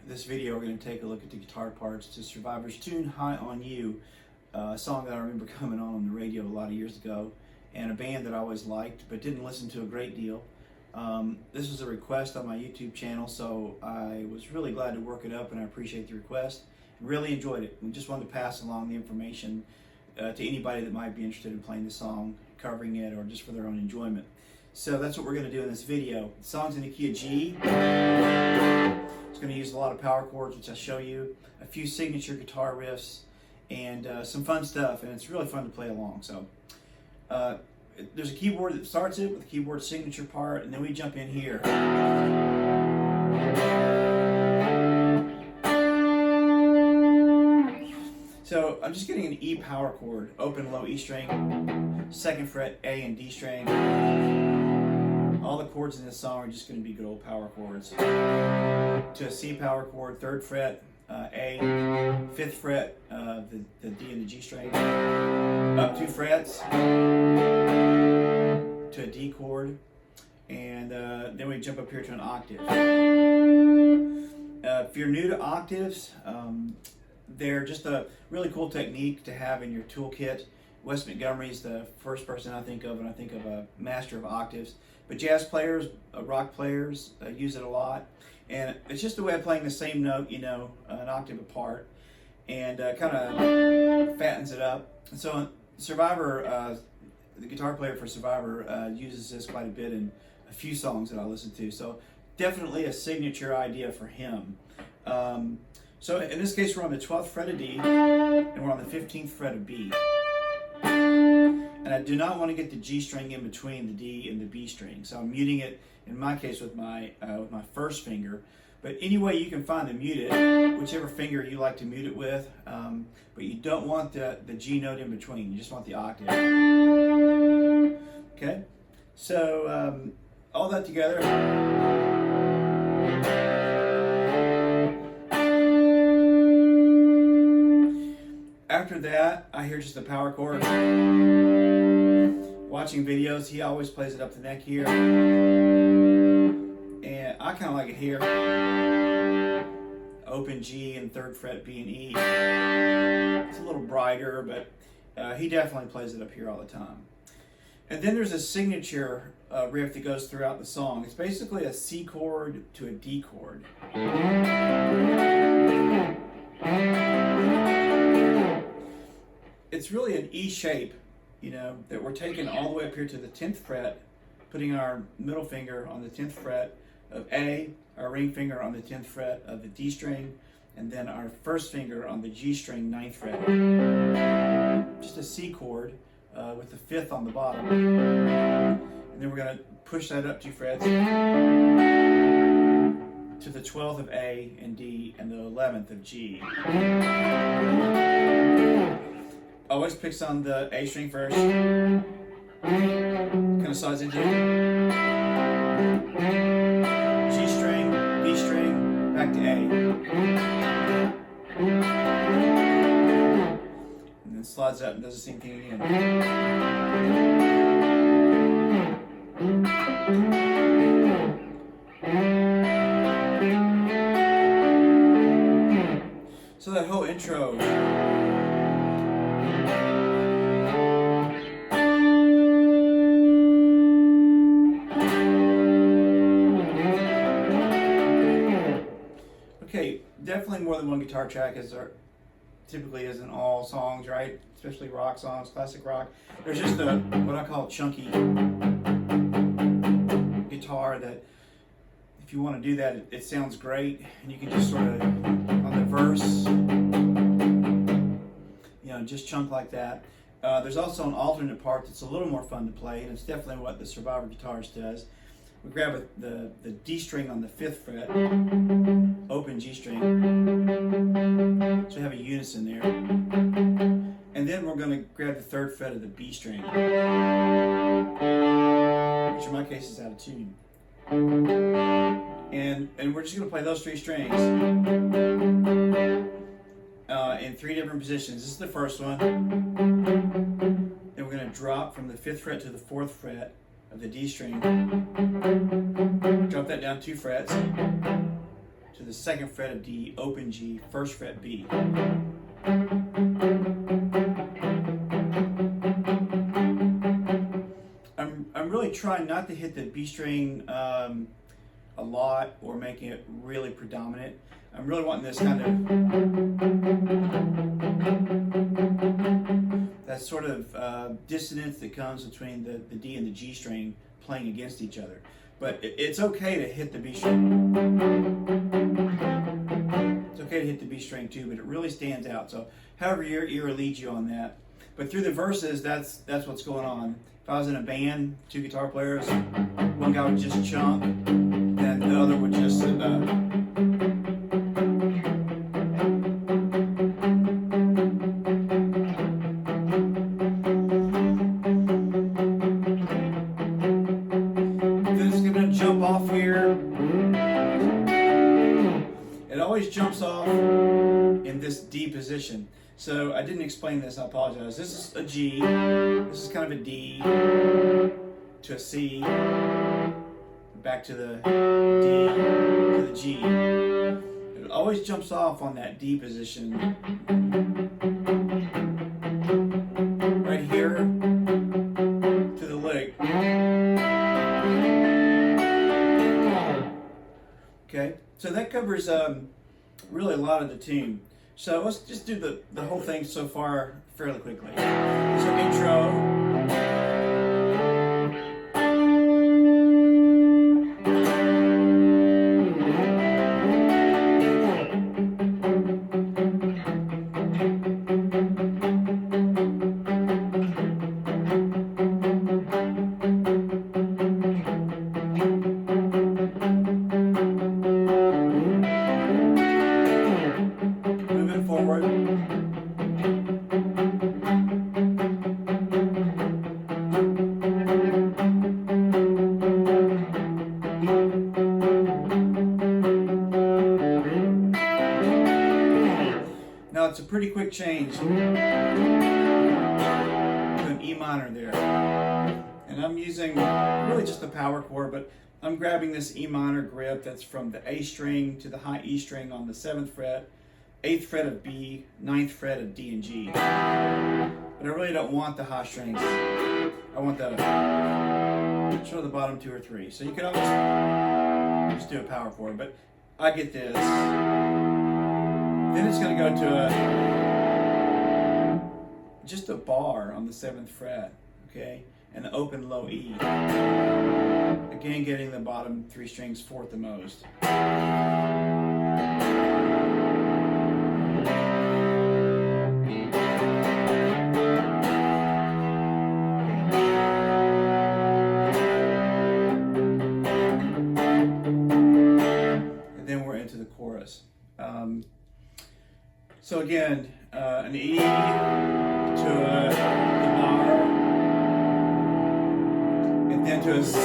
this video, we're going to take a look at the guitar parts to Survivor's tune High on You, a song that I remember coming on the radio a lot of years ago, and a band that I always liked but didn't listen to a great deal. This was a request on my YouTube channel, so I was really glad to work it up, and I appreciate the request. Really enjoyed it, and just wanted to pass along the information to anybody that might be interested in playing the song, covering it, or just for their own enjoyment. So that's what we're going to do in this video. The song's in the key of G. It's going to use a lot of power chords, which I'll show you, a few signature guitar riffs, and some fun stuff, and it's really fun to play along. So there's a keyboard that starts it with the keyboard signature part, and then we jump in here. So I'm just getting an E power chord, open, low E string, 2nd fret, A and D string. All the chords in this song are just going to be good old power chords. To a C power chord, 3rd fret, A, 5th fret, the D and the G string, up 2 frets to a D chord, and then we jump up here to an octave. If you're new to octaves, they're just a really cool technique to have in your toolkit. Wes Montgomery's the first person I think of when I think of a master of octaves. But jazz players, rock players use it a lot. And it's just a way of playing the same note, you know, an octave apart, and kind of fattens it up. And so Survivor, the guitar player for Survivor uses this quite a bit in a few songs that I listen to. So definitely a signature idea for him. So in this case, we're on the 12th fret of D, and we're on the 15th fret of B. And I do not want to get the G string in between the D and the B string, so I'm muting it, in my case, with my first finger. But any way you can find to mute it, whichever finger you like to mute it with, but you don't want the G note in between, you just want the octave. Okay, so all that together. After that, I hear just the power chord. Watching videos, he always plays it up the neck here. And I kind of like it here. Open G and 3rd fret B and E. It's a little brighter, but he definitely plays it up here all the time. And then there's a signature riff that goes throughout the song. It's basically a C chord to a D chord. It's really an E shape, you know, that we're taking all the way up here to the 10th fret, putting our middle finger on the 10th fret of A, our ring finger on the 10th fret of the D string, and then our first finger on the G string, 9th fret. Just a C chord with the 5th on the bottom. And then we're going to push that up 2 frets to the 12th of A and D and the 11th of G. Always picks on the A string first, kind of slides into G string, B string, back to A, and then slides up and does the same thing again. So that whole intro. Okay, definitely more than one guitar track, as there typically is in all songs, right? Especially rock songs, classic rock. There's just a, what I call chunky guitar that, if you want to do that, it sounds great, and you can just sort of, on the verse, you know, just chunk like that. There's also an alternate part that's a little more fun to play, and it's definitely what the Survivor guitarist does. We grab the D string on the 5th fret, open G string, so we have a unison there. And then we're going to grab the 3rd fret of the B string, which in my case is out of tune. And we're just going to play those 3 strings in 3 different positions. This is the first one. Then we're going to drop from the 5th fret to the 4th fret of the D string, drop that down 2 frets to to the 2nd fret of D, open G, 1st fret B. I'm really trying not to hit the B string a lot or making it really predominant. I'm really wanting this kind of that sort of dissonance that comes between the D and the G string playing against each other. But it's okay to hit the B string. It's okay to hit the B string too, but it really stands out. So however your ear leads you on that. But through the verses, that's what's going on. If I was in a band, 2 guitar players, one guy would just chunk, and the other would just jumps off in this D position. So I didn't explain this, I apologize. This is a G, this is kind of a D, to a C, back to the D, to the G. It always jumps off on that D position. Right here, to the lick. Okay, so that covers really a lot of the tune. So let's just do the whole thing so far fairly quickly. So intro. Now it's a pretty quick change to an E minor there. And I'm using really just a power chord, but I'm grabbing this E minor grip that's from the A string to the high E string on the 7th fret, 8th fret of B, 9th fret of D and G. But I really don't want the high strings. I want the sort of the bottom 2 or 3. So you can always just do a power chord, but I get this. Then it's going to go to just a bar on the 7th fret, okay, and the open low E. Again, getting the bottom 3 strings 4th the most. And then we're into the chorus. So again, an E to a bar, and then to a C,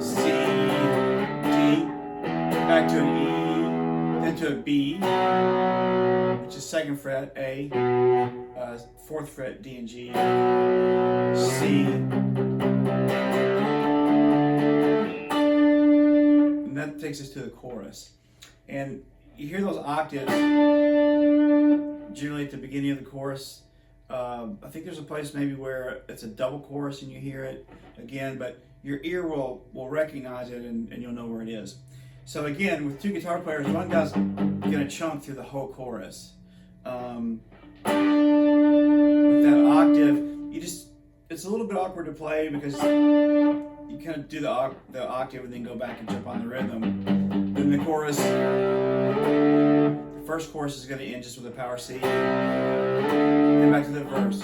C, D, back to an E, then to a B, which is 2nd fret, A, 4th fret, D and G, C, and that takes us to the chorus. And you hear those octaves generally at the beginning of the chorus. I think there's a place maybe where it's a double chorus and you hear it again, but your ear will recognize it and you'll know where it is. So again, with 2 guitar players, one guy's gonna chunk through the whole chorus. With that octave, it's a little bit awkward to play because you kind of do the octave and then go back and jump on the rhythm. Then the chorus, the first chorus is going to end just with a power C. Then back to the verse.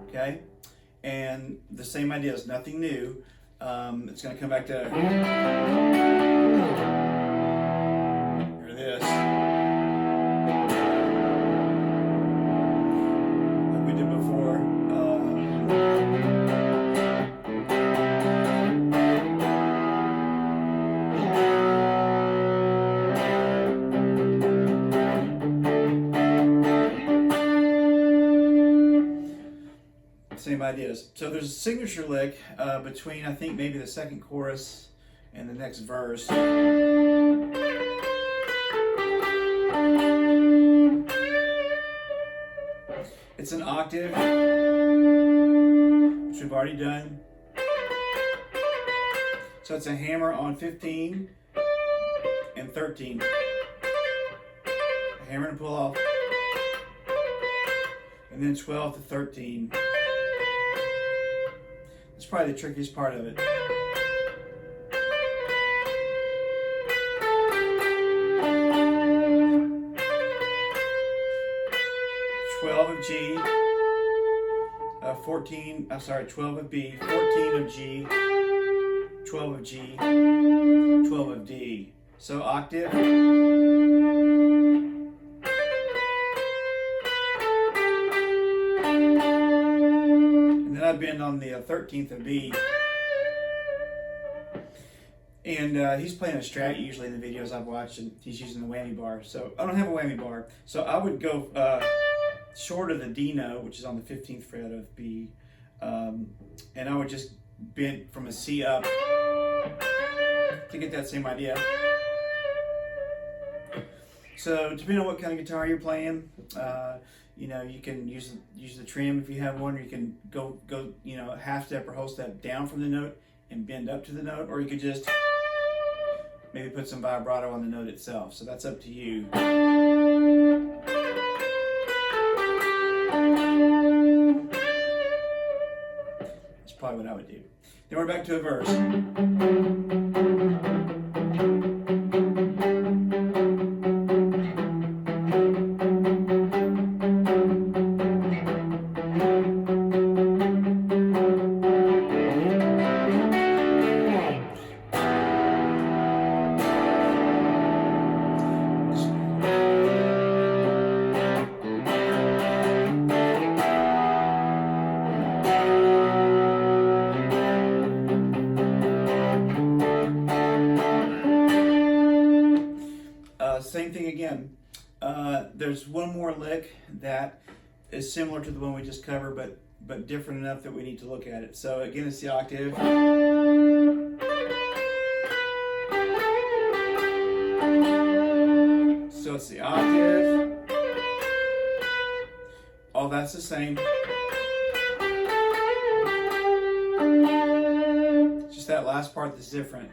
Okay? And the same idea is nothing new. It's going to come back to hear this. Like we did before. Same ideas. So there's a signature lick between, I think, maybe the second chorus and the next verse. It's an octave, which we've already done. So it's a hammer on 15 and 13. A hammer and pull off. And then 12 to 13. That's probably the trickiest part of it. 12 of G, 12 of B, 14 of G, 12 of G, 12 of D. So octave. And then I bend on the 13th of B. And he's playing a Strat usually in the videos I've watched, and he's using the whammy bar. So I don't have a whammy bar. So I would go short of the D note, which is on the 15th fret of B, and I would just bend from a C up to get that same idea. So depending on what kind of guitar you're playing, you know, you can use the trim if you have one, or you can go you know, half step or whole step down from the note and bend up to the note, or you could just maybe put some vibrato on the note itself. So that's up to you. That's probably what I would do. Then we're back to a verse. Same thing again. There's one more lick that is similar to the one we just covered, but different enough that we need to look at it. So again, it's the octave. So it's the octave. All that's the same. It's just that last part that's different.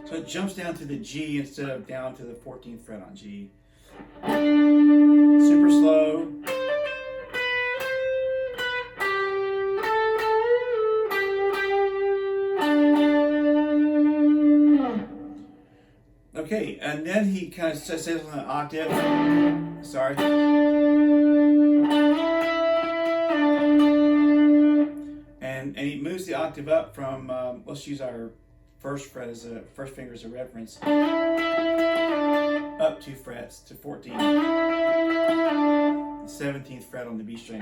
It jumps down to the G instead of down to the 14th fret on G. Super slow. Okay, and then he kind of says on an octave. Sorry. And he moves the octave up from, let's use our first finger as a reference, up 2 frets to 14, the 17th fret on the B string.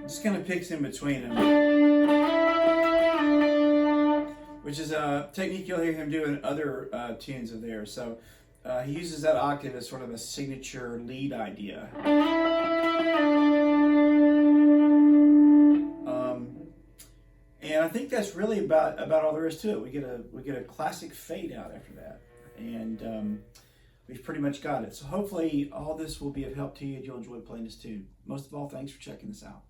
Just kind of picks in between them, which is a technique you'll hear him do in other tunes of theirs. So he uses that octave as sort of a signature lead idea. And I think that's really about all there is to it. We get a classic fade out after that, and we've pretty much got it. So hopefully all this will be of help to you and you'll enjoy playing this tune. Most of all, thanks for checking this out.